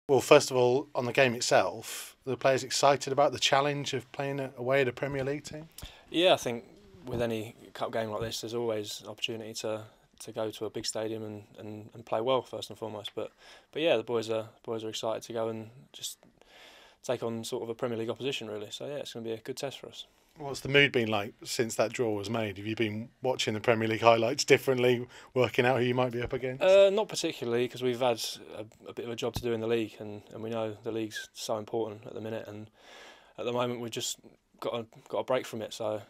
Well, first of all, on the game itself, the players excited about the challenge of playing away at a Premier League team. Yeah, I think with any cup game like this, there's always an opportunity to go to a big stadium and play well first and foremost. But yeah, the boys are excited to go and just take on sort of a Premier League opposition really. So yeah, it's going to be a good test for us. What's the mood been like since that draw was made? Have you been watching the Premier League highlights differently, working out who you might be up against? Not particularly because we've had a bit of a job to do in the league, and we know the league's so important at the minute, and at the moment we've just got a break from it. So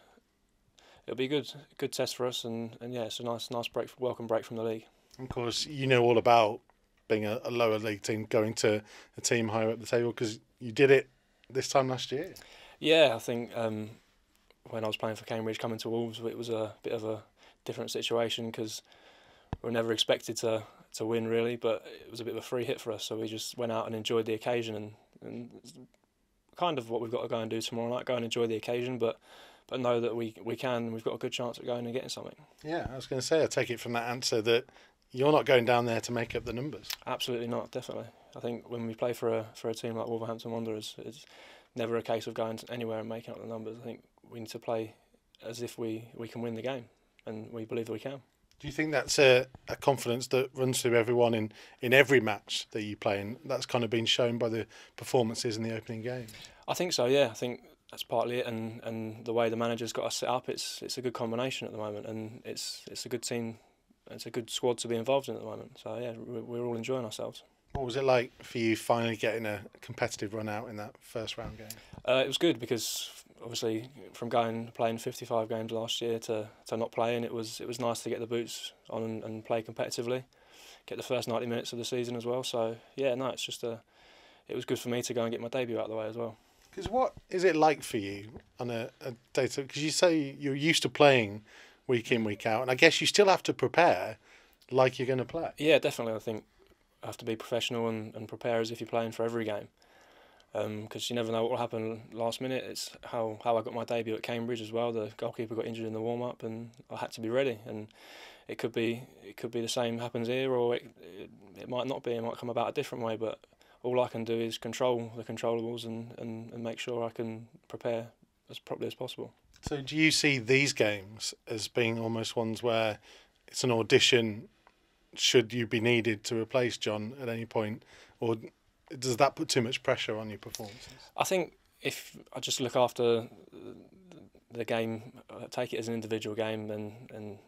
it'll be a good test for us, and yeah, it's a nice break, welcome break from the league. Of course, you know all about being a lower league team going to a team higher up the table because you did it this time last year. Yeah, I think when I was playing for Cambridge, coming to Wolves, it was a bit of a different situation because we were never expected to win really, but it was a bit of a free hit for us. So we just went out and enjoyed the occasion, and kind of what we've got to go and do tomorrow night, go and enjoy the occasion, but know that we can. We've got a good chance of going and getting something. Yeah, I was going to say, I take it from that answer that you're not going down there to make up the numbers. Absolutely not, definitely. I think when we play for a team like Wolverhampton Wanderers, it's never a case of going anywhere and making up the numbers. I think we need to play as if we can win the game, and we believe that we can. Do you think that's a confidence that runs through everyone in every match that you play in? That's kind of been shown by the performances in the opening game. I think so, yeah. I think that's partly it, and the way the manager's got us set up, it's a good combination at the moment, and it's a good team, it's a good squad to be involved in at the moment. So yeah, we're all enjoying ourselves. What was it like for you finally getting a competitive run out in that first round game? It was good because obviously from playing 55 games last year to not playing, it was nice to get the boots on and play competitively, get the first 90 minutes of the season as well. So yeah, no, it was good for me to go and get my debut out of the way as well. Because what is it like for you on a day to? Because you say you're used to playing week in, week out, and I guess you still have to prepare like you're going to play. Yeah, definitely. I think I have to be professional and prepare as if you're playing for every game. Because you never know what will happen last minute. It's how I got my debut at Cambridge as well. The goalkeeper got injured in the warm up, and I had to be ready. And it could be the same happens here, or it might not be. It might come about a different way. But all I can do is control the controllables and make sure I can prepare as properly as possible. So do you see these games as being almost ones where it's an audition? Should you be needed to replace John at any point, or does that put too much pressure on your performances? I think if I just look after the game, take it as an individual game, and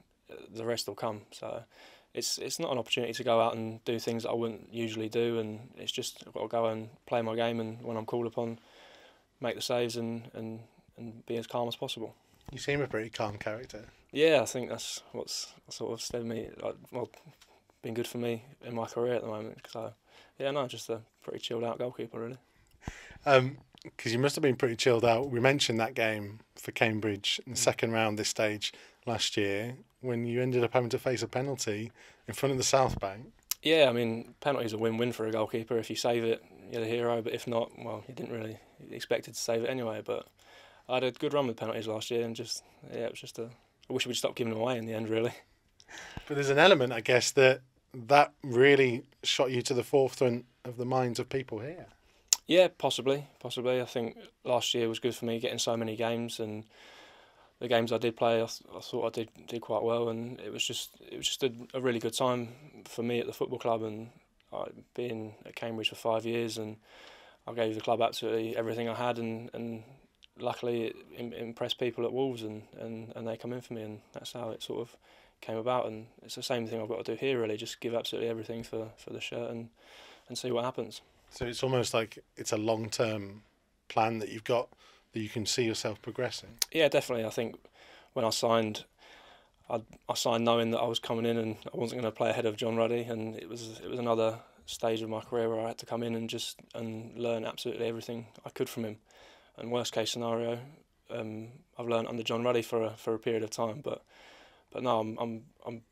the rest will come. So it's not an opportunity to go out and do things that I wouldn't usually do, and it's just I've got to go and play my game, and when I'm called upon, make the saves and be as calm as possible. You seem a pretty calm character. Yeah, I think that's what's sort of steered me. Well, been good for me in my career at the moment. So yeah, no, just a pretty chilled out goalkeeper really. Because you must have been pretty chilled out. We mentioned that game for Cambridge in the second round this stage last year when you ended up having to face a penalty in front of the South Bank. Yeah, I mean, penalty's a win-win for a goalkeeper. If you save it, you're the hero. But if not, well, you didn't really expect it to save it anyway. But I had a good run with penalties last year, and it was just I wish we'd stopped giving them away in the end, really. But there's an element, I guess, that really shot you to the forefront of the minds of people here. Yeah, possibly. I think last year was good for me getting so many games, and the games I did play, I thought I did quite well, and it was just a really good time for me at the football club, and I'd been at Cambridge for 5 years, and I gave the club absolutely everything I had, and luckily it impressed people at Wolves, and they come in for me, and that's how it sort of came about. And it's the same thing I've got to do here really, just give absolutely everything for the shirt and see what happens. So it's almost like it's a long-term plan that you've got that you can see yourself progressing. Yeah, definitely. I think when I signed knowing that I was coming in and I wasn't going to play ahead of John Ruddy, and it was another stage of my career where I had to come in and learn absolutely everything I could from him. And worst case scenario, I've learned under John Ruddy for a period of time, but no, I'm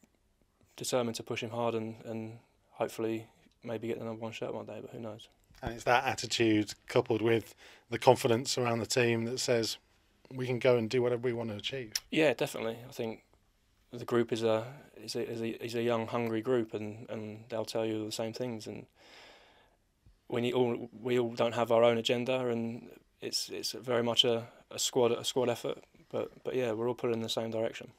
determined to push him hard and hopefully maybe get the #1 shirt one day, but who knows. And it's that attitude coupled with the confidence around the team that says we can go and do whatever we want to achieve. Yeah, definitely. I think the group is a young, hungry group, and they'll tell you the same things. And we all don't have our own agenda, and it's very much a squad effort. But yeah, we're all pulling in the same direction.